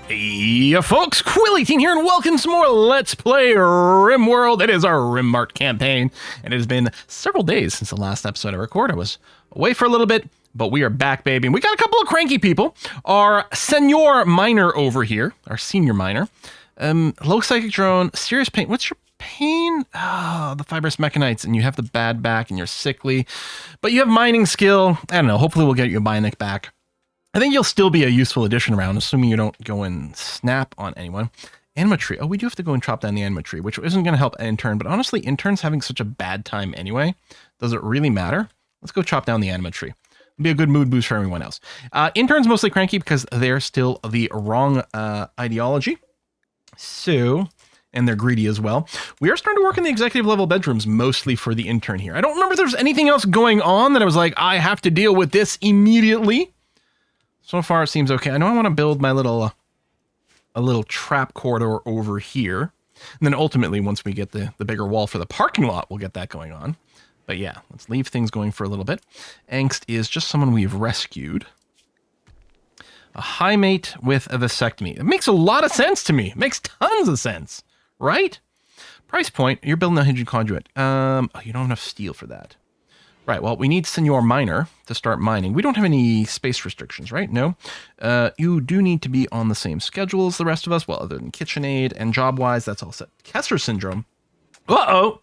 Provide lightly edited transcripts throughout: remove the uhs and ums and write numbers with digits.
Hey folks, Quilly18 here, and welcome to more Let's Play RimWorld. It is our RimMart campaign, and it has been several days since the last episode I recorded. I was away for a little bit, but we are back, baby. And we got a couple of cranky people. Our Senor Miner over here, our senior miner. Low psychic drone, serious pain. What's your pain? The fibrous mechanites, and you have the bad back, and you're sickly. But you have mining skill. I don't know, hopefully we'll get your bionic back. I think you'll still be a useful addition around, assuming you don't go and snap on anyone. Anima tree. Oh, we do have to go and chop down the anima tree, which isn't going to help an intern. But honestly, interns having such a bad time anyway. Does it really matter? Let's go chop down the anima tree. It'll be a good mood boost for everyone else. Interns mostly cranky because they're still the wrong ideology. So, and they're greedy as well. We are starting to work in the executive level bedrooms, mostly for the intern here. I don't remember if there's anything else going on that I was like, I have to deal with this immediately. So far, it seems okay. I know I want to build my little, a little trap corridor over here. And then ultimately, once we get the bigger wall for the parking lot, we'll get that going on. But yeah, let's leave things going for a little bit. Angst is just someone we've rescued. A high mate with a vasectomy. It makes a lot of sense to me. It makes tons of sense, right? Price point, you're building a hinged conduit. Oh, you don't have enough steel for that. Right, well, we need Senor Miner to start mining. We don't have any space restrictions, right? No. You do need to be on the same schedule as the rest of us, well, other than KitchenAid, and job-wise, that's all set. Kessler syndrome. Uh-oh!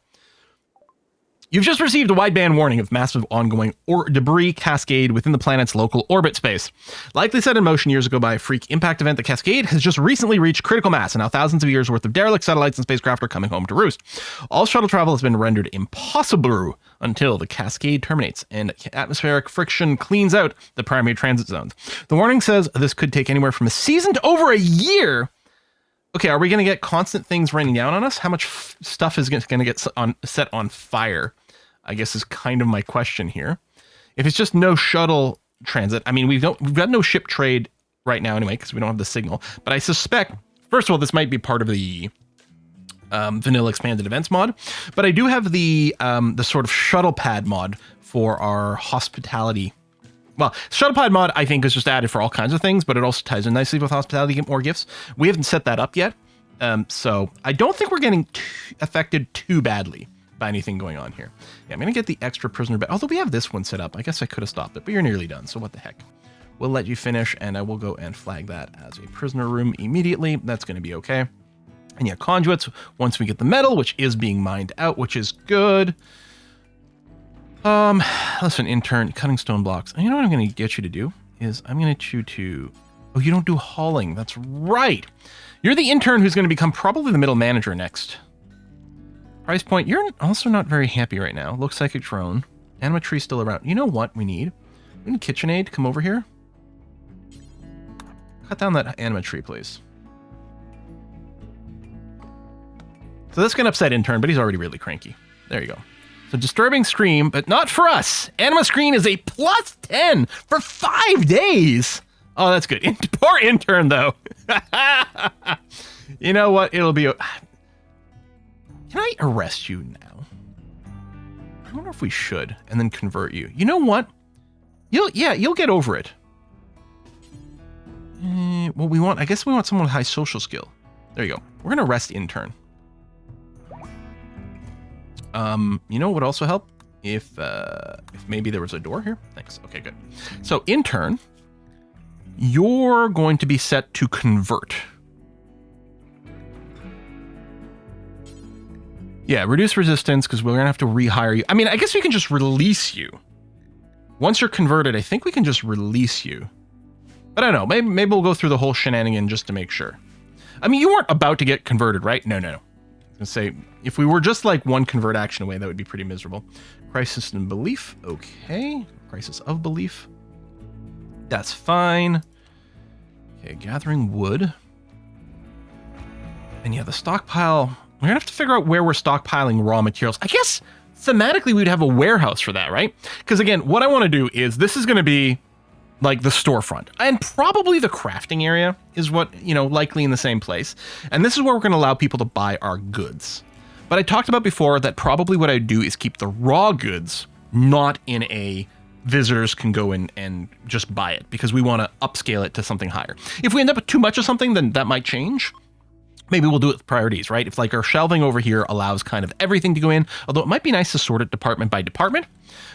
You've just received a wideband warning of massive ongoing debris cascade within the planet's local orbit space. Likely set in motion years ago by a freak impact event, the cascade has just recently reached critical mass, and now thousands of years worth of derelict satellites and spacecraft are coming home to roost. All shuttle travel has been rendered impossible until the cascade terminates and atmospheric friction cleans out the primary transit zones. The warning says this could take anywhere from a season to over a year. Okay, are we going to get constant things raining down on us? How much stuff is going to get set on fire? I guess is kind of my question here. If it's just no shuttle transit, I mean, we've got no ship trade right now anyway, because we don't have the signal. But I suspect, first of all, this might be part of the vanilla expanded events mod. But I do have the sort of shuttle pad mod for our hospitality. Well, shuttle pad mod, I think, is just added for all kinds of things, but it also ties in nicely with hospitality to get more gifts. We haven't set that up yet. So I don't think we're getting affected too badly by anything going on here. Yeah, I'm going to get the extra prisoner bed. Although we have this one set up. I guess I could have stopped it, but you're nearly done. So what the heck? We'll let you finish, and I will go and flag that as a prisoner room immediately. That's going to be okay. And yeah, conduits, once we get the metal, which is being mined out, which is good. Listen, intern, cutting stone blocks. You know what I'm going to get you to do? Is I'm going to get you to... Oh, you don't do hauling. That's right. You're the intern who's going to become probably the middle manager next. Price point, you're also not very happy right now. Look, psychic drone. Anima tree still around. You know what we need? We need KitchenAid to come over here. Cut down that anima tree, please. So this can upset intern, but he's already really cranky. There you go. So disturbing scream, but not for us. Anima screen is a +10 for 5 days. Oh, that's good. Poor intern, though. You know what? It'll be... Can I arrest you now? I wonder if we should, and then convert you. You know what? You'll get over it. Well, I guess we want someone with high social skill. There you go. We're gonna arrest intern. You know what would also help? If maybe there was a door here? Thanks. Okay, good. So intern, you're going to be set to convert. Yeah, reduce resistance, because we're going to have to rehire you. I mean, I guess we can just release you. Once you're converted, I think we can just release you. But I don't know. Maybe we'll go through the whole shenanigan just to make sure. I mean, you weren't about to get converted, right? No. I was going to say, if we were just like one convert action away, that would be pretty miserable. Crisis in belief. Okay. Crisis of belief. That's fine. Okay, gathering wood. And yeah, the stockpile... We're going to have to figure out where we're stockpiling raw materials. I guess thematically we'd have a warehouse for that, right? Because again, what I want to do is this is going to be like the storefront, and probably the crafting area is what, likely in the same place. And this is where we're going to allow people to buy our goods. But I talked about before that probably what I do is keep the raw goods not in a visitors can go in and just buy it because we want to upscale it to something higher. If we end up with too much of something, then that might change. Maybe we'll do it with priorities, right? If like our shelving over here allows kind of everything to go in, although it might be nice to sort it department by department.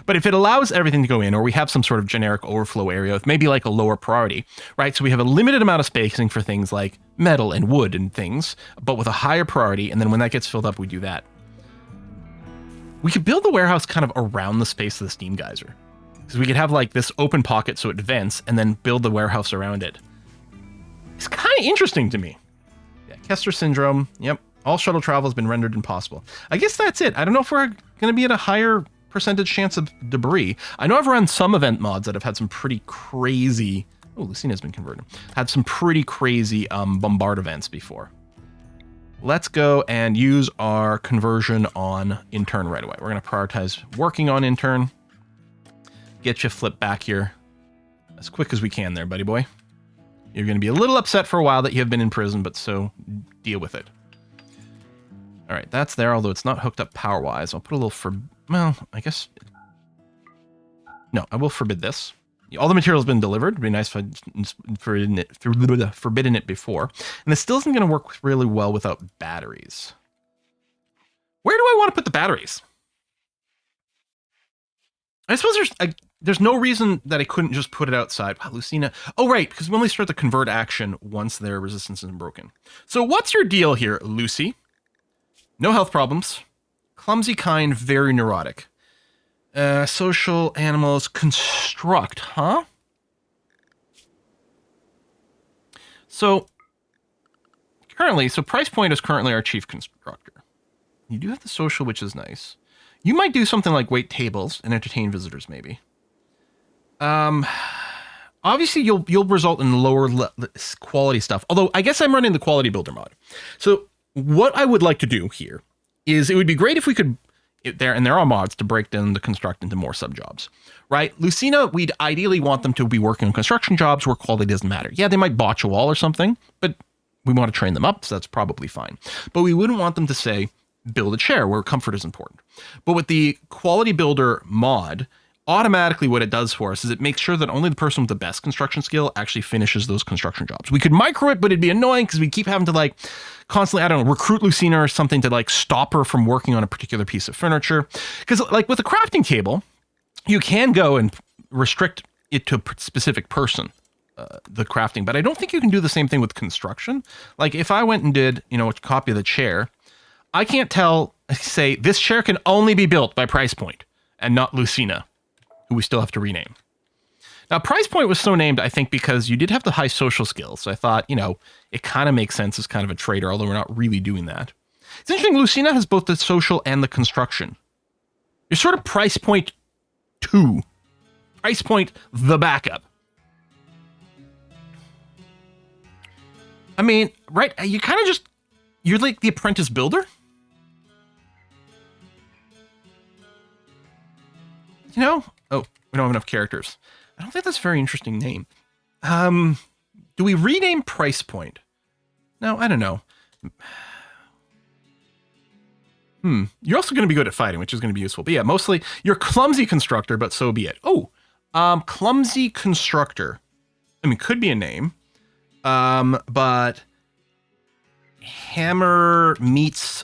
But if it allows everything to go in, or we have some sort of generic overflow area with maybe like a lower priority, right? So we have a limited amount of spacing for things like metal and wood and things, but with a higher priority. And then when that gets filled up, we do that. We could build the warehouse kind of around the space of the steam geyser. Because we could have like this open pocket so it vents and then build the warehouse around it. It's kind of interesting to me. Yeah, Kessler syndrome. Yep. All shuttle travel has been rendered impossible. I guess that's it. I don't know if we're going to be at a higher percentage chance of debris. I know I've run some event mods that have had some pretty crazy... Oh, Lucina's been converted. Had some pretty crazy bombard events before. Let's go and use our conversion on intern right away. We're going to prioritize working on intern. Get you flipped back here as quick as we can there, buddy boy. You're going to be a little upset for a while that you have been in prison, but so deal with it. All right, that's there, although it's not hooked up power-wise. I'll put a little well, I guess... No, I will forbid this. All the material has been delivered. It'd be nice if I'd forbidden it before. And this still isn't going to work really well without batteries. Where do I want to put the batteries? I suppose there's no reason that I couldn't just put it outside. Wow, Lucina. Oh, right, because we only start the convert action once their resistance is broken. So what's your deal here, Lucy? No health problems. Clumsy kind, very neurotic. Social animals, construct, huh? So currently, price point is currently our chief constructor. You do have the social, which is nice. You might do something like wait tables and entertain visitors, maybe. Obviously, you'll result in lower quality stuff. Although, I guess I'm running the quality builder mod. So what I would like to do here is it would be great if we could... there are mods to break down the construct into more sub-jobs, right? Lucina, we'd ideally want them to be working on construction jobs where quality doesn't matter. Yeah, they might botch a wall or something, but we want to train them up, so that's probably fine. But we wouldn't want them to say, build a chair where comfort is important. But with the quality builder mod, automatically what it does for us is it makes sure that only the person with the best construction skill actually finishes those construction jobs. We could micro it, but it'd be annoying because we keep having to like constantly, I don't know, recruit Lucina or something to like stop her from working on a particular piece of furniture. Because like with a crafting table, you can go and restrict it to a specific person, the crafting, but I don't think you can do the same thing with construction. Like if I went and did, a copy of the chair, I can't say this chair can only be built by price point and not Lucina, who we still have to rename. Now, price point was so named, I think, because you did have the high social skills. So I thought, it kind of makes sense as kind of a trader, although we're not really doing that. It's interesting, Lucina has both the social and the construction. You're sort of price point 2. Price point the backup. I mean, right, you kind of you're like the apprentice builder? Oh, we don't have enough characters. I don't think that's a very interesting name. Do we rename price point? No, I don't know. You're also going to be good at fighting, which is going to be useful. But yeah, mostly you're clumsy constructor, but so be it. Oh, clumsy constructor. I mean, could be a name. But hammer meets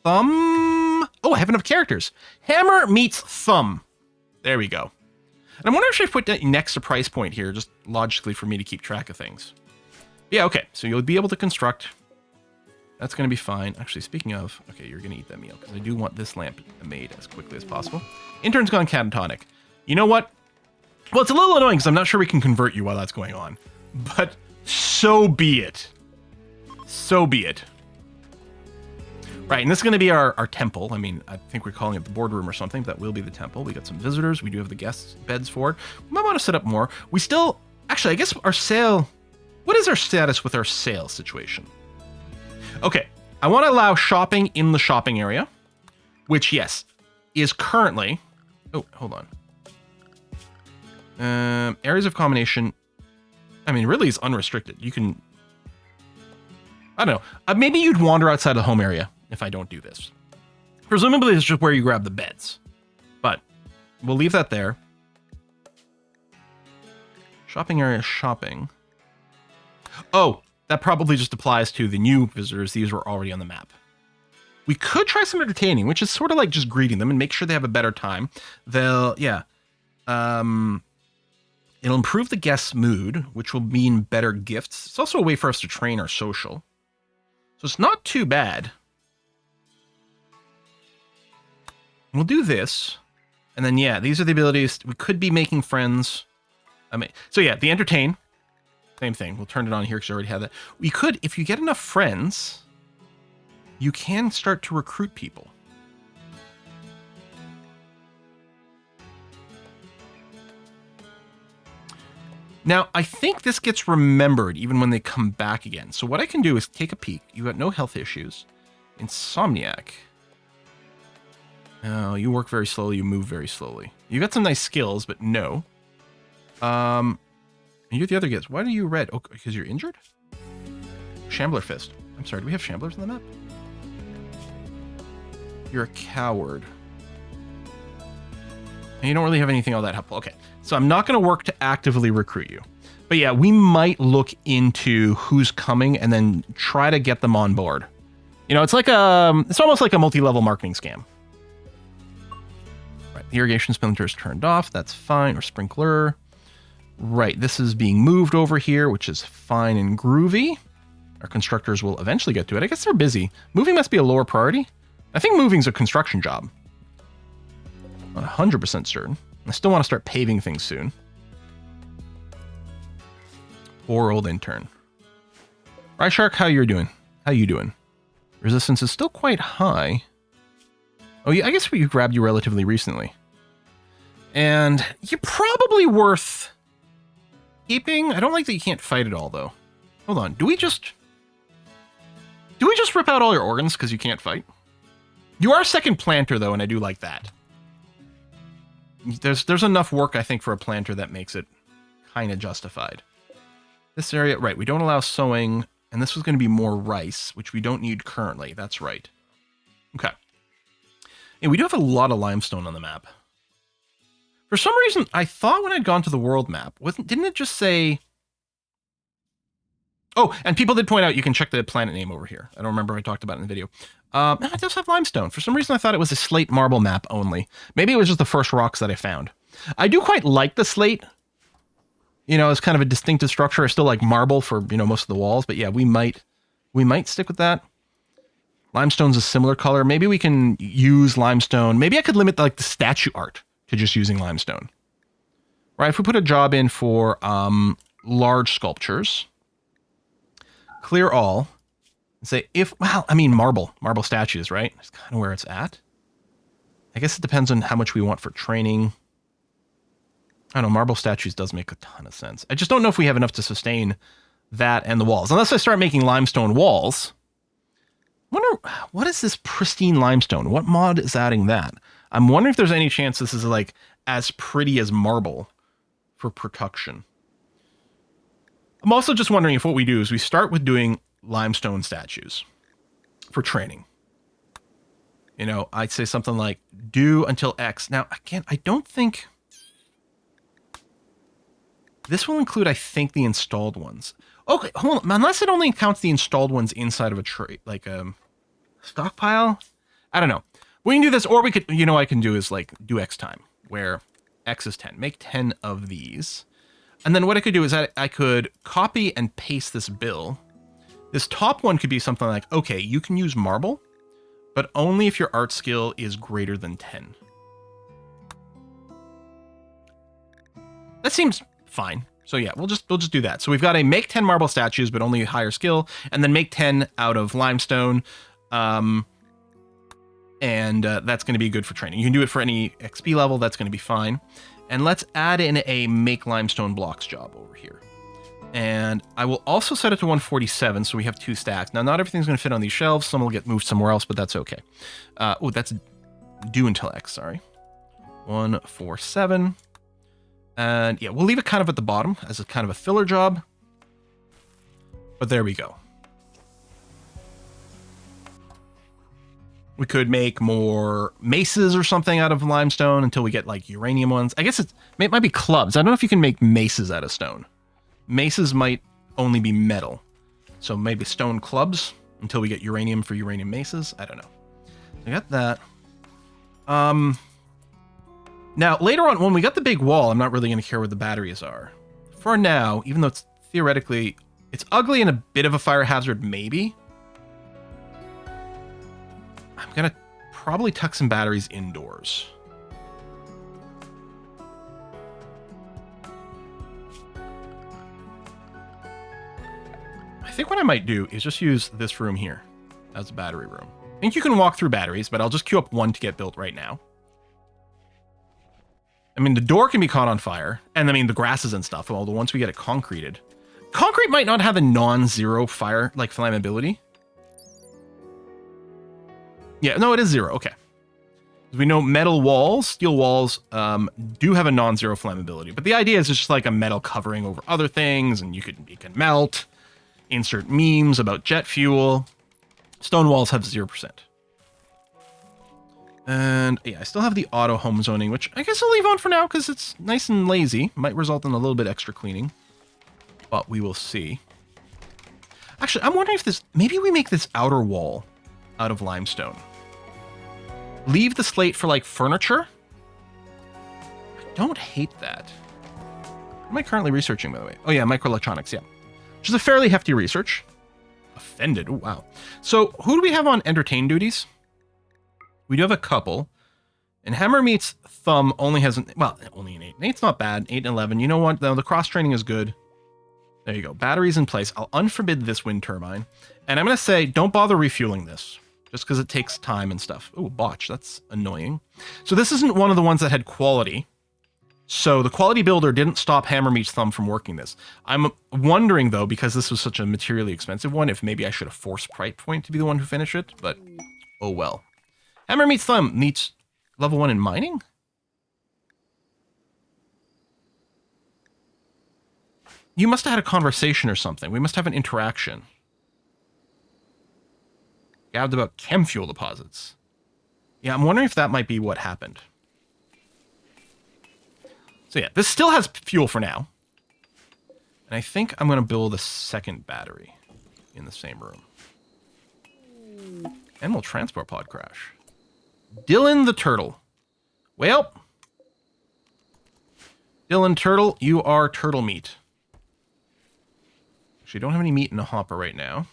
thumb. Oh, I have enough characters. Hammer meets thumb. There we go. And I wonder if I should put that next to price point here, just logically for me to keep track of things. Yeah, okay. So you'll be able to construct. That's going to be fine. Actually, speaking of, okay, you're going to eat that meal because I do want this lamp made as quickly as possible. Intern's gone catatonic. You know what? Well, it's a little annoying because I'm not sure we can convert you while that's going on. But so be it. So be it. Right, and this is going to be our temple. I mean, I think we're calling it the boardroom or something, but that will be the temple. We got some visitors. We do have the guest beds for it. We might want to set up more. We still... Actually, I guess our sale... What is our status with our sale situation? Okay, I want to allow shopping in the shopping area, which, yes, is currently... Oh, hold on. Areas of combination... I mean, really is unrestricted. You can... I don't know. Maybe you'd wander outside the home area if I don't do this. Presumably, it's just where you grab the beds. But we'll leave that there. Shopping area, shopping. Oh, that probably just applies to the new visitors. These were already on the map. We could try some entertaining, which is sort of like just greeting them and make sure they have a better time. They'll, yeah. It'll improve the guest's mood, which will mean better gifts. It's also a way for us to train our social. So it's not too bad. We'll do this. And then, yeah, these are the abilities. We could be making friends. So yeah, the entertain. Same thing. We'll turn it on here because I already have that. We could, if you get enough friends, you can start to recruit people. Now, I think this gets remembered even when they come back again. So what I can do is take a peek. You got no health issues. Insomniac. Oh, you work very slowly. You move very slowly. You got some nice skills, but no. You're the other guys. Why are you red? Oh, because you're injured? Shambler Fist. I'm sorry, do we have Shamblers on the map? You're a coward. And you don't really have anything all that helpful. Okay, so I'm not going to work to actively recruit you. But yeah, we might look into who's coming and then try to get them on board. You know, it's like it's almost like a multi-level marketing scam. Right, the irrigation sprinkler is turned off. That's fine. Or sprinkler. Right, this is being moved over here, which is fine and groovy. Our constructors will eventually get to it. I guess they're busy. Moving must be a lower priority. I think moving's a construction job. Not 100% certain. I still want to start paving things soon. Poor old intern. Right, Shark, how you doing? How you doing? Resistance is still quite high. Oh, yeah, I guess we grabbed you relatively recently. And you're probably worth keeping. I don't like that you can't fight at all, though. Hold on. Do we just rip out all your organs because you can't fight? You are a second planter, though, and I do like that. There's enough work, I think, for a planter that makes it kind of justified. This area, right, we don't allow sowing, and this was going to be more rice, which we don't need currently. That's right. Okay. And we do have a lot of limestone on the map. For some reason, I thought when I'd gone to the world map, didn't it just say... Oh, and people did point out you can check the planet name over here. I don't remember if I talked about it in the video. It does have limestone. For some reason, I thought it was a slate marble map only. Maybe it was just the first rocks that I found. I do quite like the slate. You know, it's kind of a distinctive structure. I still like marble for, you know, most of the walls. But yeah, we might stick with that. Limestone's a similar color. Maybe we can use limestone. Maybe I could limit like the statue art to just using limestone. Right, if we put a job in for large sculptures, clear all, and say marble statues, right? That's kind of where it's at. I guess it depends on how much we want for training. I don't know, marble statues does make a ton of sense. I just don't know if we have enough to sustain that and the walls. Unless I start making limestone walls. I wonder, what is this pristine limestone? What mod is adding that? I'm wondering if there's any chance this is like as pretty as marble for production. I'm also just wondering if what we do is we start with doing limestone statues for training. You know, I'd say something like do until X. Now, again, I don't think this will include, I think, the installed ones. Okay, hold on. Unless it only counts the installed ones inside of a tray, like a stockpile. I don't know. We can do this, or we could, you know, what I can do is like do X time, where X is 10. Make 10 of these. And then what I could do is I could copy and paste this bill. This top one could be something like, okay, you can use marble, but only if your art skill is greater than 10. That seems fine. So yeah, we'll just do that. So we've got a make 10 marble statues, but only higher skill, and then make 10 out of limestone. And that's going to be good for training. You can do it for any XP level. That's going to be fine. And let's add in a make limestone blocks job over here. And I will also set it to 147, so we have 2 stacks. Now, not everything's going to fit on these shelves. Some will get moved somewhere else, but that's okay. Oh, that's due until X, sorry. 147. And yeah, we'll leave it kind of at the bottom as a kind of a filler job. But there we go. We could make more maces or something out of limestone until we get like uranium ones. I guess it might be clubs. I don't know if you can make maces out of stone. Maces might only be metal. So maybe stone clubs until we get uranium for uranium maces. I don't know. I got that. Now, later on, when we got the big wall, I'm not really going to care where the batteries are. For now, even though it's theoretically, it's ugly and a bit of a fire hazard, maybe. I'm going to probably tuck some batteries indoors. I think what I might do is just use this room here as a battery room. I think you can walk through batteries, but I'll just queue up one to get built right now. I mean, the door can be caught on fire, and I mean, the grasses and stuff, although once we get it concreted. Concrete might not have a non-zero fire, like, flammability. Yeah, no, it is 0, okay. As we know, metal walls, steel walls, do have a non-zero flammability, but the idea is just like a metal covering over other things, and it can melt. Insert memes about jet fuel. Stone walls have 0%. And yeah, I still have the auto home zoning, which I guess I'll leave on for now because it's nice and lazy. Might result in a little bit extra cleaning, but we will see. Actually, I'm wondering if maybe we make this outer wall out of limestone. Leave the slate for like furniture. I don't hate that. What am I currently researching, by the way? Oh yeah, microelectronics, yeah. Which is a fairly hefty research. Offended, oh wow. So who do we have on entertain duties? We do have a couple. And Hammer Meets Thumb only has, only an 8. 8's not bad. 8 and 11. You know what, though? The cross-training is good. There you go. Batteries in place. I'll unforbid this wind turbine. And I'm going to say, don't bother refueling this. Just because it takes time and stuff. Oh, botch. That's annoying. So this isn't one of the ones that had quality. So the quality builder didn't stop Hammer Meets Thumb from working this. I'm wondering, though, because this was such a materially expensive one, if maybe I should have forced Price Point to be the one who finished it. But, oh well. Hammer Meets Thumb needs level 1 in mining? You must have had a conversation or something. We must have an interaction. Gabbed about chem fuel deposits. Yeah, I'm wondering if that might be what happened. So yeah, this still has fuel for now. And I think I'm going to build a second battery in the same room. And we'll transport pod crash. Dylan the Turtle. Well, Dylan Turtle, you are turtle meat. Actually, don't have any meat in the hopper right now.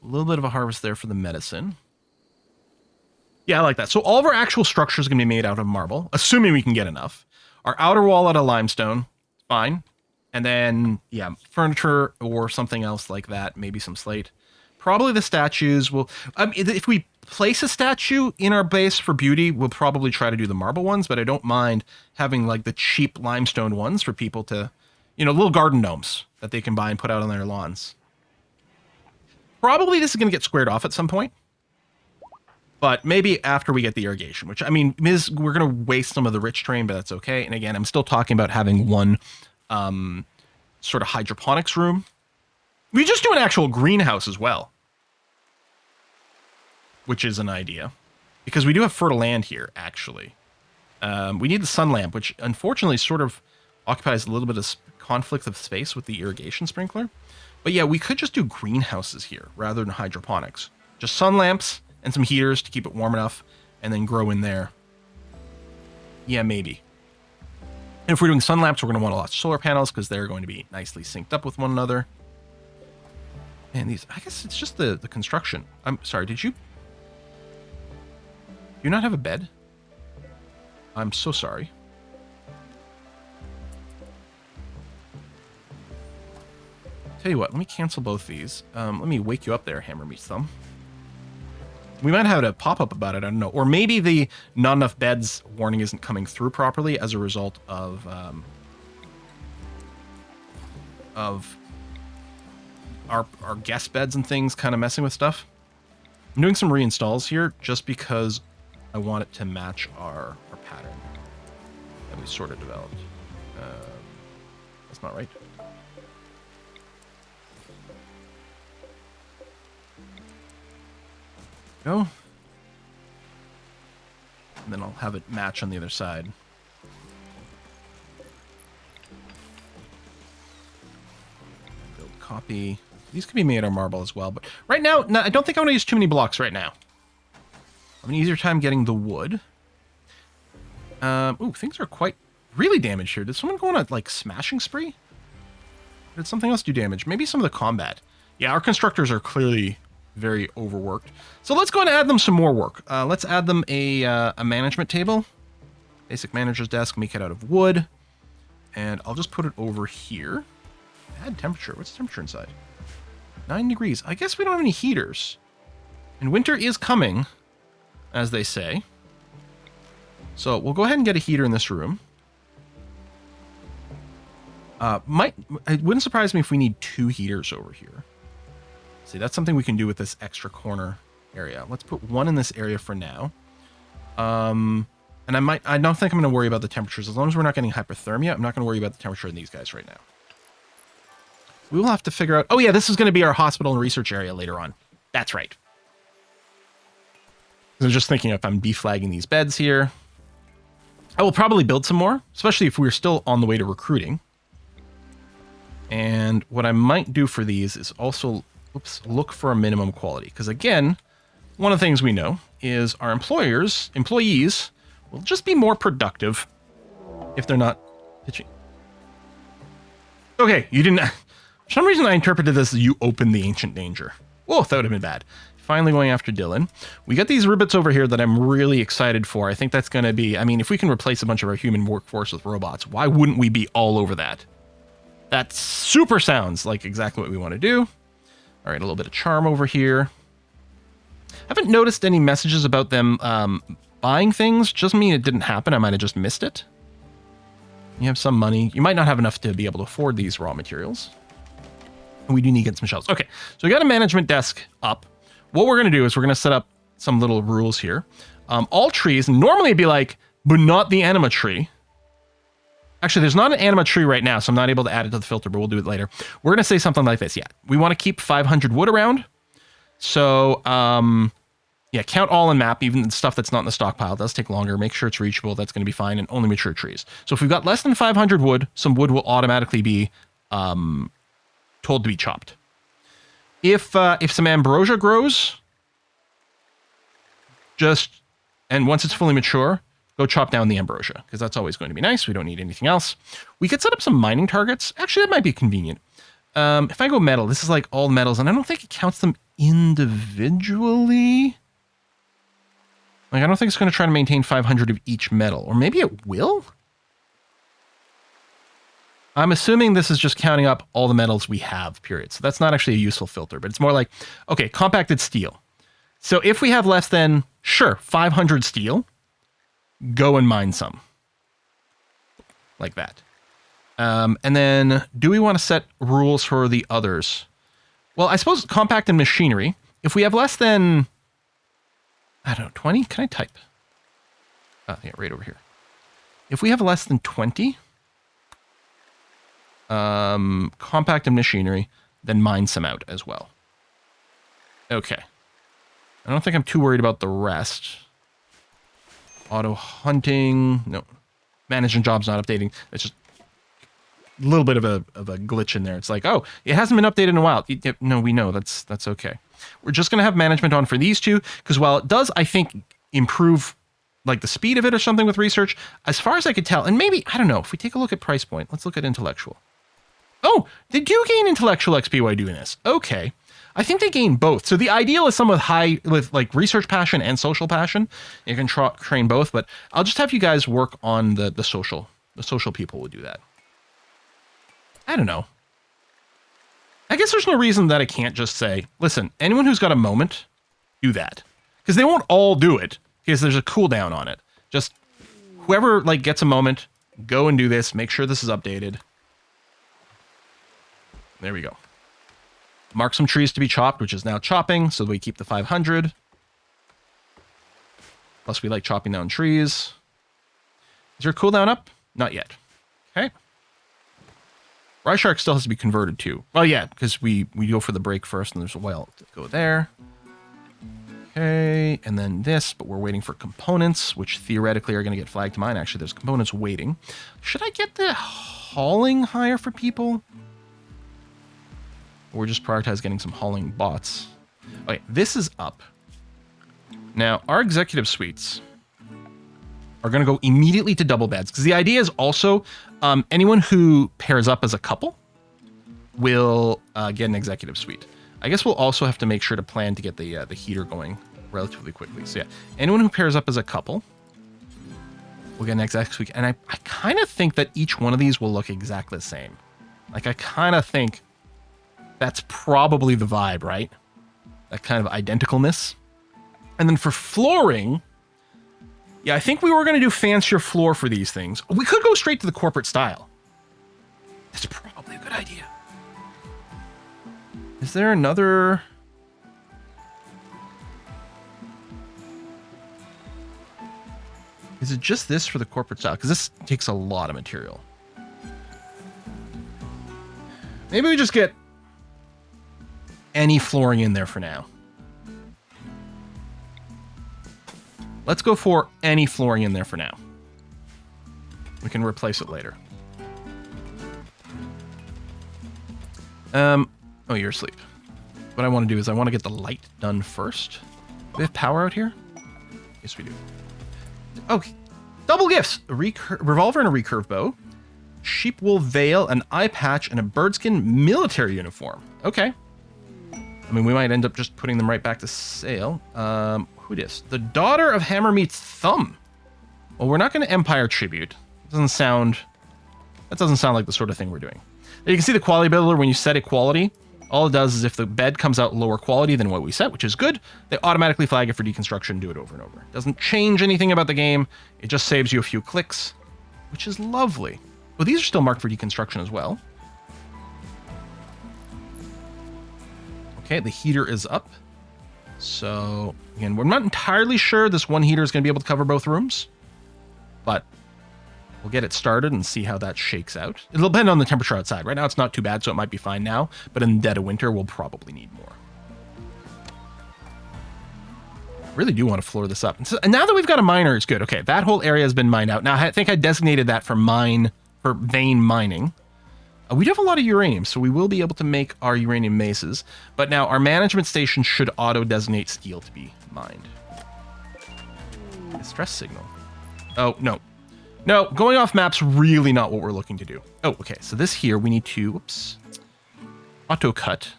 A little bit of a harvest there for the medicine. Yeah, I like that. So all of our actual structure is going to be made out of marble, assuming we can get enough. Our outer wall out of limestone, fine. And then, yeah, furniture or something else like that, maybe some slate. Probably the statues will... if we place a statue in our base for beauty, we'll probably try to do the marble ones, but I don't mind having like the cheap limestone ones for people to, little garden gnomes that they can buy and put out on their lawns. Probably this is going to get squared off at some point, but maybe after we get the irrigation, which, I mean, we're going to waste some of the rich terrain, but that's okay. And again, I'm still talking about having one sort of hydroponics room. We just do an actual greenhouse as well, which is an idea, because we do have fertile land here, actually. We need the sun lamp, which unfortunately sort of occupies a little bit of conflict of space with the irrigation sprinkler. But yeah, we could just do greenhouses here rather than hydroponics. Just sun lamps and some heaters to keep it warm enough, and then grow in there. Yeah, maybe. And if we're doing sun lamps, we're going to want a lot of solar panels because they're going to be nicely synced up with one another. And these, I guess it's just the construction. I'm sorry, do you not have a bed? I'm so sorry. Tell you what, let me cancel both these. Let me wake you up there, Hammer Meets Thumb. We might have a pop-up about it, I don't know. Or maybe the not enough beds warning isn't coming through properly as a result of our guest beds and things kind of messing with stuff. I'm doing some reinstalls here just because I want it to match our pattern that we sort of developed. That's not right. Go. And then I'll have it match on the other side. Build copy. These could be made out of marble as well, but right now, no, I don't think I want to use too many blocks right now. I have an easier time getting the wood. Ooh, things are quite really damaged here. Did someone go on a like smashing spree? Or did something else do damage? Maybe some of the combat. Yeah, our constructors are clearly very overworked. So let's go and add them some more work. Let's add them a management table. Basic manager's desk, make it out of wood. And I'll just put it over here. Add temperature. What's the temperature inside? 9 degrees. I guess we don't have any heaters. And winter is coming, as they say. So we'll go ahead and get a heater in this room. It wouldn't surprise me if we need 2 heaters over here. See, that's something we can do with this extra corner area. Let's put 1 in this area for now. And I don't think I'm going to worry about the temperatures. As long as we're not getting hypothermia, I'm not going to worry about the temperature in these guys right now. We will have to figure out... Oh yeah, this is going to be our hospital and research area later on. That's right. I was just thinking if I'm deflagging these beds here. I will probably build some more, especially if we're still on the way to recruiting. And what I might do for these is also look for a minimum quality. Because again, one of the things we know is our employees will just be more productive if they're not pitching. Okay, you didn't... For some reason I interpreted this as you opened the ancient danger. Whoa, that would have been bad. Finally going after Dylan. We got these ribbits over here that I'm really excited for. I think that's going to be... I mean, if we can replace a bunch of our human workforce with robots, why wouldn't we be all over that? That super sounds like exactly what we want to do. All right, a little bit of charm over here. Haven't noticed any messages about them buying things. Doesn't mean it didn't happen. I might have just missed it. You have some money. You might not have enough to be able to afford these raw materials. And we do need to get some shelves. Okay, so we got a management desk up. What we're going to do is we're going to set up some little rules here. All trees, normally it'd be like, but not the anima tree. Actually, there's not an anima tree right now, so I'm not able to add it to the filter, but we'll do it later. We're going to say something like this. Yeah, we want to keep 500 wood around. So, yeah, count all in map, even the stuff that's not in the stockpile. It does take longer. Make sure it's reachable. That's going to be fine, and only mature trees. So if we've got less than 500 wood, some wood will automatically be told to be chopped. If some ambrosia grows, and once it's fully mature, go chop down the ambrosia, because that's always going to be nice. We don't need anything else. We could set up some mining targets. Actually, that might be convenient. If I go metal, this is like all metals, and I don't think it counts them individually. Like, I don't think it's going to try to maintain 500 of each metal, or maybe it will? I'm assuming this is just counting up all the metals we have, period. So that's not actually a useful filter, but it's more like, okay, compacted steel. So if we have less than, sure, 500 steel, go and mine some. Like that. And then, do we want to set rules for the others? Well, I suppose compact and machinery. If we have less than, I don't know, 20? Can I type? Oh, yeah, right over here. If we have less than 20, compact and machinery, then mine some out as well. Okay. I don't think I'm too worried about the rest. Auto hunting. No. Managing jobs not updating. It's just a little bit of a glitch in there. It's like, oh, it hasn't been updated in a while. No, we know. That's okay. We're just going to have management on for these two, because while it does, I think, improve like the speed of it or something with research, as far as I could tell, and maybe, I don't know, if we take a look at price point, let's look at intellectual. Oh, they do gain intellectual XP while doing this. Okay. I think they gain both. So the ideal is someone with like research passion and social passion. You can train both, but I'll just have you guys work on the social. The social people will do that. I don't know. I guess there's no reason that I can't just say, listen, anyone who's got a moment, do that. Because they won't all do it, because there's a cooldown on it. Just whoever like gets a moment, go and do this. Make sure this is updated. There we go. Mark some trees to be chopped, which is now chopping, so we keep the 500. Plus, we like chopping down trees. Is your cooldown up? Not yet. Okay. Ryshark still has to be converted too. Well, yeah, because we go for the break first, and there's a well to go there. Okay, and then this, but we're waiting for components, which theoretically are going to get flagged to mine. Actually, there's components waiting. Should I get the hauling higher for people? Or just prioritize getting some hauling bots? Okay, this is up. Now, our executive suites are going to go immediately to double beds, because the idea is also anyone who pairs up as a couple will get an executive suite. I guess we'll also have to make sure to plan to get the heater going relatively quickly. So yeah, anyone who pairs up as a couple will get an executive suite. And I kind of think that each one of these will look exactly the same. Like, I kind of think that's probably the vibe, right? That kind of identicalness. And then for flooring, yeah, I think we were going to do fancier floor for these things. We could go straight to the corporate style. That's probably a good idea. Is there another... Is it just this for the corporate style? Because this takes a lot of material. Maybe we just get any flooring in there for now. Let's go for any flooring in there for now. We can replace it later. Oh, you're asleep. What I want to do is I want to get the light done first. Do we have power out here? Yes, we do. Okay. Double gifts. A revolver and a recurve bow. Sheep wool veil, an eye patch, and a birdskin military uniform. Okay. I mean, we might end up just putting them right back to sale. Who dis? The daughter of Hammer meets Thumb. Well, we're not going to Empire tribute. That doesn't sound like the sort of thing we're doing. You can see the quality builder when you set equality. All it does is if the bed comes out lower quality than what we set, which is good, they automatically flag it for deconstruction and do it over and over. It doesn't change anything about the game. It just saves you a few clicks, which is lovely. Well, these are still marked for deconstruction as well. Okay, the heater is up. So, again, we're not entirely sure this one heater is going to be able to cover both rooms, but we'll get it started and see how that shakes out. It'll depend on the temperature outside. Right now it's not too bad, so it might be fine now, but in the dead of winter, we'll probably need more. Really do want to floor this up. And now that we've got a miner, it's good. Okay, that whole area has been mined out. Now, I think I designated that for vein mining. We do have a lot of uranium, so we will be able to make our uranium maces. But now our management station should auto-designate steel to be mined. Distress signal. Oh, no. No, going off map's really not what we're looking to do. Oh, okay. So this here, we need to, whoops, auto cut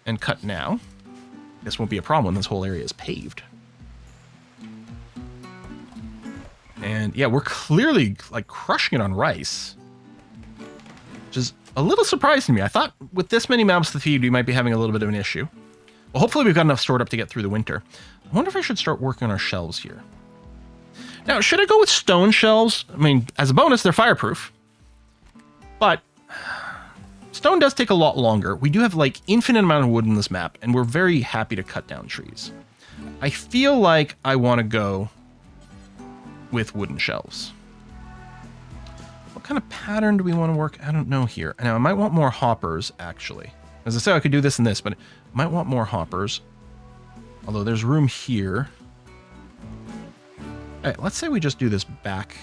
and cut now. This won't be a problem when this whole area is paved. And yeah, we're clearly like crushing it on rice, which is a little surprising to me. I thought with this many mobs to feed, we might be having a little bit of an issue. Well, hopefully we've got enough stored up to get through the winter. I wonder if I should start working on our shelves here. Now, should I go with stone shelves? I mean, as a bonus, they're fireproof. But stone does take a lot longer. We do have like infinite amount of wood in this map, and we're very happy to cut down trees. I feel like I want to go with wooden shelves. What kind of pattern do we want to work? I don't know here. Now, I might want more hoppers, actually. As I said, I could do this and this, but I might want more hoppers. Although there's room here. All right, let's say we just do this back.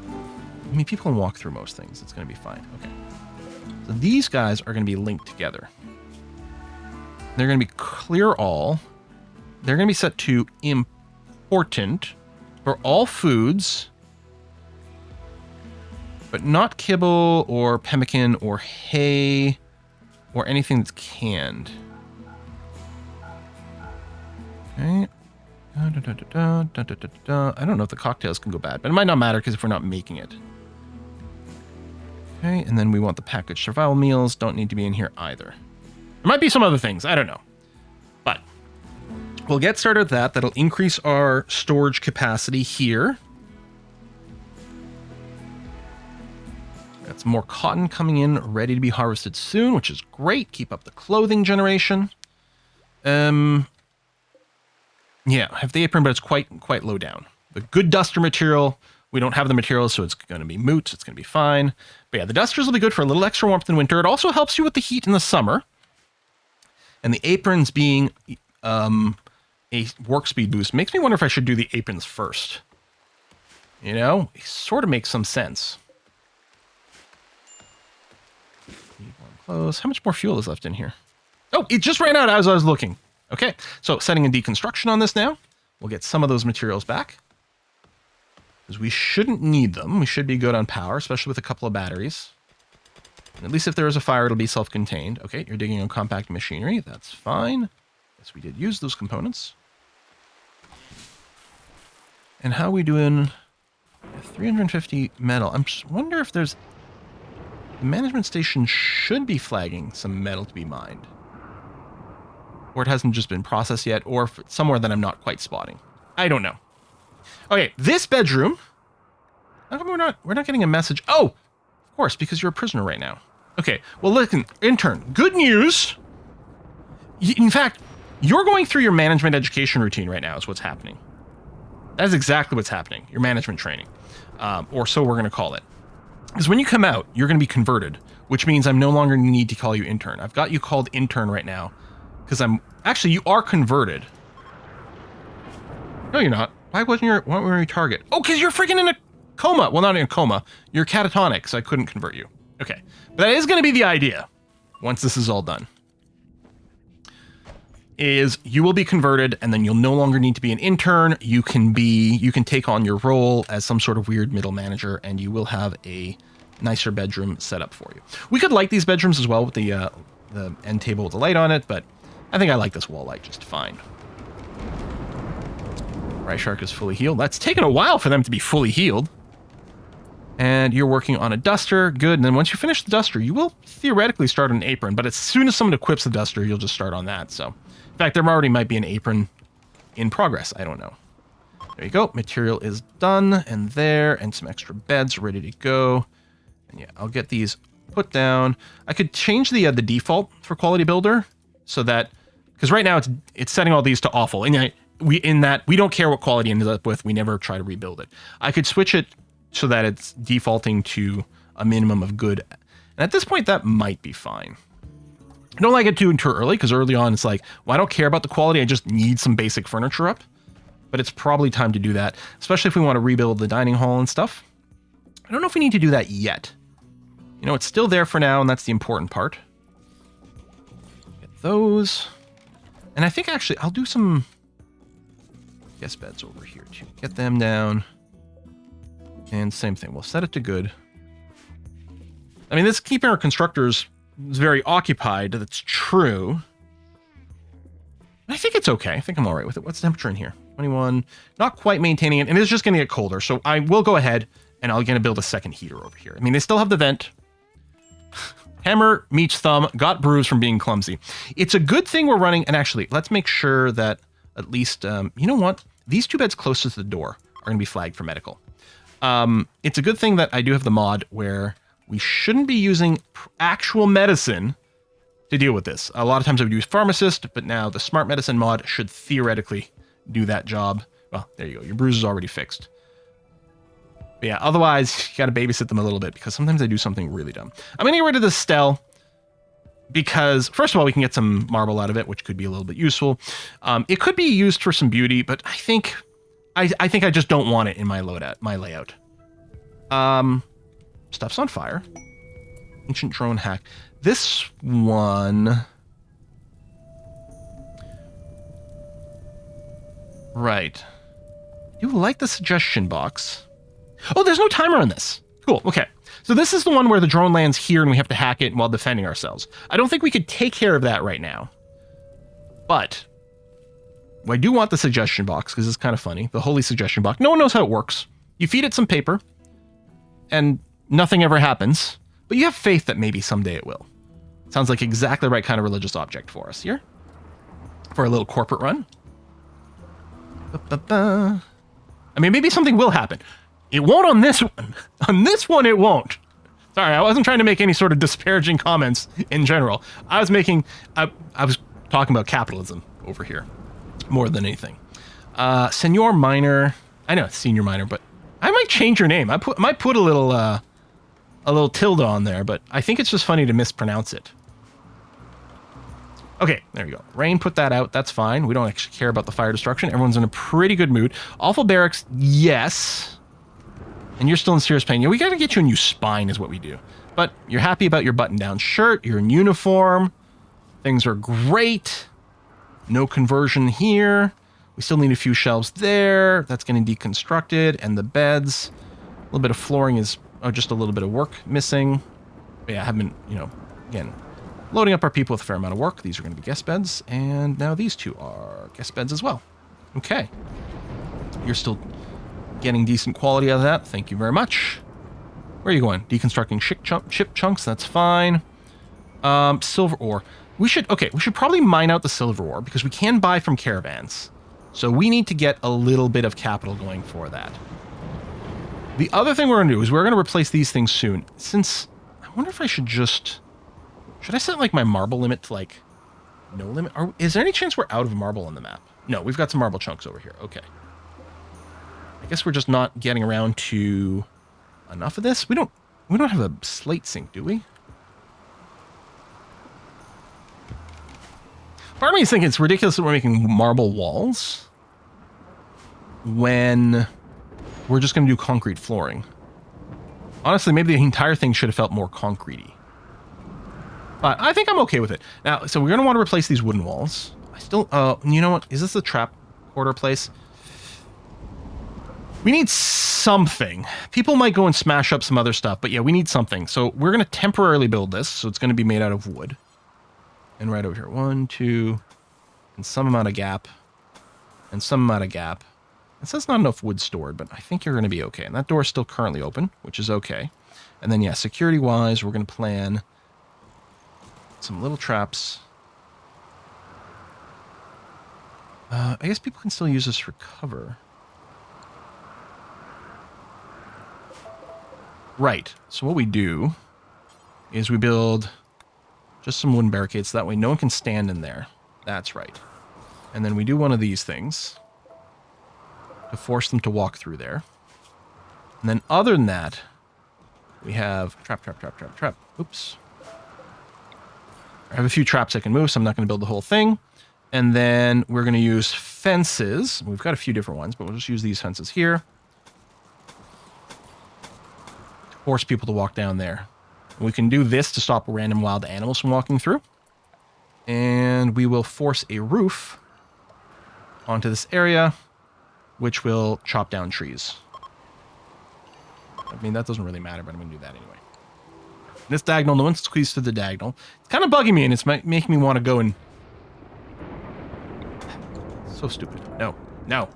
I mean, people can walk through most things. It's going to be fine. Okay. So these guys are going to be linked together. They're going to be clear all. They're going to be set to important for all foods, but not kibble or pemmican or hay or anything that's canned. Okay. I don't know if the cocktails can go bad, but it might not matter because if we're not making it. Okay, and then we want the packaged survival meals. Don't need to be in here either. There might be some other things. I don't know. But we'll get started with that. That'll increase our storage capacity here. Got some more cotton coming in, ready to be harvested soon, which is great. Keep up the clothing generation. Yeah, I have the apron, but it's quite low down. The good duster material, we don't have the materials, so it's going to be moot. It's going to be fine. But yeah, the dusters will be good for a little extra warmth in winter. It also helps you with the heat in the summer. And the aprons being a work speed boost. Makes me wonder if I should do the aprons first. You know, it sort of makes some sense. Need one close. How much more fuel is left in here? Oh, it just ran out as I was looking. Okay, so setting a deconstruction on this now. We'll get some of those materials back. Because we shouldn't need them. We should be good on power, especially with a couple of batteries. And at least if there is a fire, it'll be self-contained. Okay, you're digging on compact machinery. That's fine. Yes, we did use those components. And how are we doing? 350 metal. I just wonder if there's... The management station should be flagging some metal to be mined. Or it hasn't just been processed yet, or somewhere that I'm not quite spotting. I don't know. Okay, this bedroom. How come we're not getting a message? Oh, of course, because you're a prisoner right now. Okay, well, listen, intern, good news. In fact, you're going through your management education routine right now is what's happening. That is exactly what's happening, your management training, or so we're going to call it. Because when you come out, you're going to be converted, which means I'm no longer need to call you intern. I've got you called intern right now, because actually, you are converted. No, you're not. Why were you target? Oh, because you're freaking in a coma. Well, not in a coma. You're catatonic, so I couldn't convert you. Okay. But that is going to be the idea, once this is all done. Is you will be converted, and then you'll no longer need to be an intern. You can take on your role as some sort of weird middle manager, and you will have a nicer bedroom set up for you. We could light these bedrooms as well with the end table with the light on it, but I think I like this wall light just fine. Right Shark is fully healed. That's taken a while for them to be fully healed. And you're working on a duster. Good. And then once you finish the duster, you will theoretically start on an apron. But as soon as someone equips the duster, you'll just start on that. So, in fact, there already might be an apron in progress. I don't know. There you go. Material is done. And there. And some extra beds ready to go. And yeah, I'll get these put down. I could change the default for Quality Builder so that... Because right now it's setting all these to awful. And we don't care what quality it ends up with. We never try to rebuild it. I could switch it so that it's defaulting to a minimum of good. And at this point, that might be fine. I don't like it too early, because early on it's like, well, I don't care about the quality. I just need some basic furniture up. But it's probably time to do that, especially if we want to rebuild the dining hall and stuff. I don't know if we need to do that yet. You know, it's still there for now, and that's the important part. Get those. And I think actually I'll do some guest beds over here too. Get them down. And same thing. We'll set it to good. I mean, this keeping our constructors very occupied. That's true. I think it's okay. I think I'm all right with it. What's the temperature in here? 21. Not quite maintaining it. And it's just going to get colder. So I will go ahead and I'm going to build a second heater over here. I mean, they still have the vent. Hammer meets thumb. Got bruised from being clumsy. It's a good thing we're running. And actually, let's make sure that at least, you know what? These two beds closest to the door are going to be flagged for medical. It's a good thing that I do have the mod where we shouldn't be using actual medicine to deal with this. A lot of times I would use pharmacist, but now the smart medicine mod should theoretically do that job. Well, there you go. Your bruise is already fixed. But yeah, otherwise, you got to babysit them a little bit because sometimes they do something really dumb. I'm going to get rid of this Stell because, first of all, we can get some marble out of it, which could be a little bit useful. It could be used for some beauty, but I think I just don't want it in my layout. Stuff's on fire. Ancient drone hack. This one... Right. You like the suggestion box. Oh, there's no timer on this. Cool, okay. So this is the one where the drone lands here and we have to hack it while defending ourselves. I don't think we could take care of that right now. But I do want the suggestion box because it's kind of funny. The holy suggestion box. No one knows how it works. You feed it some paper and nothing ever happens. But you have faith that maybe someday it will. Sounds like exactly the right kind of religious object for us here. For a little corporate run. I mean, maybe something will happen. It won't on this one. On this one, it won't. Sorry, I wasn't trying to make any sort of disparaging comments in general. I was talking about capitalism over here more than anything. Senor Minor. I know it's Senior Minor, but I might change your name. I might put a little tilde on there, but I think it's just funny to mispronounce it. Okay, there you go. Rain put that out. That's fine. We don't actually care about the fire destruction. Everyone's in a pretty good mood. Awful barracks, yes. And you're still in serious pain. Yeah, we got to get you a new spine is what we do. But you're happy about your button-down shirt. You're in uniform. Things are great. No conversion here. We still need a few shelves there. That's getting deconstructed. And the beds. A little bit of flooring is... Oh, just a little bit of work missing. But yeah, I haven't, again... Loading up our people with a fair amount of work. These are going to be guest beds. And now these two are guest beds as well. Okay. You're still getting decent quality out of that. Thank you very much. Where are you going? Deconstructing chip chunks. That's fine. Silver ore. We should probably mine out the silver ore because we can buy from caravans. So we need to get a little bit of capital going for that. The other thing we're going to do is we're going to replace these things soon. Since, I wonder if I should just... Should I set, like, my marble limit to, like, no limit? Is there any chance we're out of marble on the map? No, we've got some marble chunks over here. Okay. I guess we're just not getting around to enough of this. We don't have a slate sink, do we? Part of me is thinking it's ridiculous that we're making marble walls when we're just going to do concrete flooring. Honestly, maybe the entire thing should have felt more concrete-y. But I think I'm okay with it. Now, so we're going to want to replace these wooden walls. I still, you know what? Is this the trap quarter place? We need something. People might go and smash up some other stuff, but yeah, we need something. So we're going to temporarily build this. So it's going to be made out of wood. And right over here, 1, 2, and some amount of gap, and some amount of gap. It says not enough wood stored, but I think you're going to be okay. And that door is still currently open, which is okay. And then, yeah, security-wise, we're going to plan... some little traps. I guess people can still use this for cover. Right. So what we do is we build just some wooden barricades. So that way no one can stand in there. That's right. And then we do one of these things to force them to walk through there. And then other than that, we have trap. Oops. I have a few traps I can move, so I'm not going to build the whole thing. And then we're going to use fences. We've got a few different ones, but we'll just use these fences here to force people to walk down there. And we can do this to stop random wild animals from walking through. And we will force a roof onto this area, which will chop down trees. I mean, that doesn't really matter, but I'm going to do that anyway. This diagonal, no one squeezes through the diagonal. It's kind of bugging me, and it's making me want to go and... So stupid. No,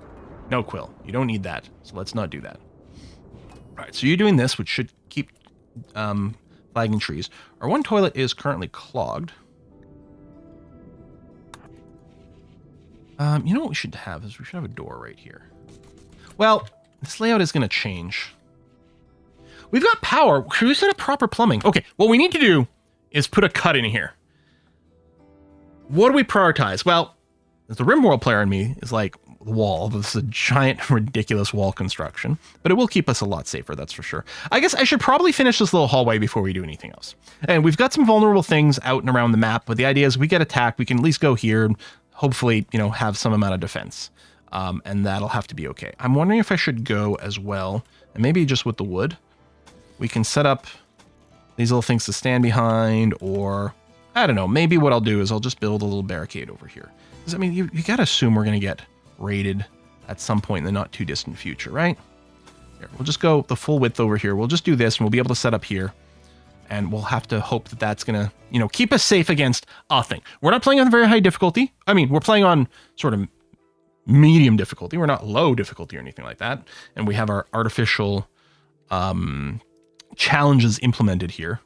Quill. You don't need that, so let's not do that. All right, so you're doing this, which should keep flagging trees. Our one toilet is currently clogged. You know what we should have is we should have a door right here. Well, this layout is going to change. We've got power. Should we set up proper plumbing? Okay, what we need to do is put a cut in here. What do we prioritize? Well, the RimWorld player in me is like, the wall. This is a giant, ridiculous wall construction. But it will keep us a lot safer, that's for sure. I guess I should probably finish this little hallway before we do anything else. And we've got some vulnerable things out and around the map, but the idea is we get attacked, we can at least go here and hopefully, have some amount of defense. And that'll have to be okay. I'm wondering if I should go as well, and maybe just with the wood. We can set up these little things to stand behind, or I don't know, maybe what I'll do is I'll just build a little barricade over here. Because, I mean, you got to assume we're going to get raided at some point in the not too distant future, right? Here, we'll just go the full width over here. We'll just do this and we'll be able to set up here. And we'll have to hope that that's going to, keep us safe against a thing. We're not playing on very high difficulty. I mean, we're playing on sort of medium difficulty. We're not low difficulty or anything like that. And we have our artificial challenges implemented here.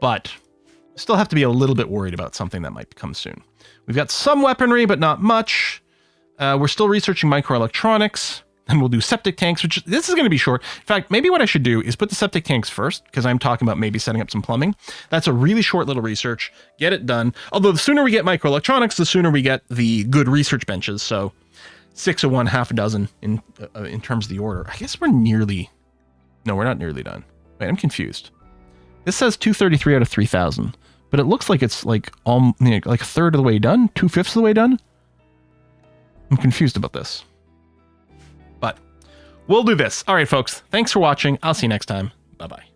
But still have to be a little bit worried about something that might come soon. We've got some weaponry, but not much. We're still researching microelectronics. And we'll do septic tanks, which this is going to be short. In fact, maybe what I should do is put the septic tanks first, because I'm talking about maybe setting up some plumbing. That's a really short little research. Get it done. Although the sooner we get microelectronics, the sooner we get the good research benches. So 6 of one, half a dozen in terms of the order. I guess we're nearly... No, we're not nearly done. Wait, I'm confused. This says 233 out of 3,000. but it looks like it's like like a third of the way done, 2/5 of the way done. I'm confused about this, but we'll do this. All right, folks. Thanks for watching. I'll see you next time. Bye-bye.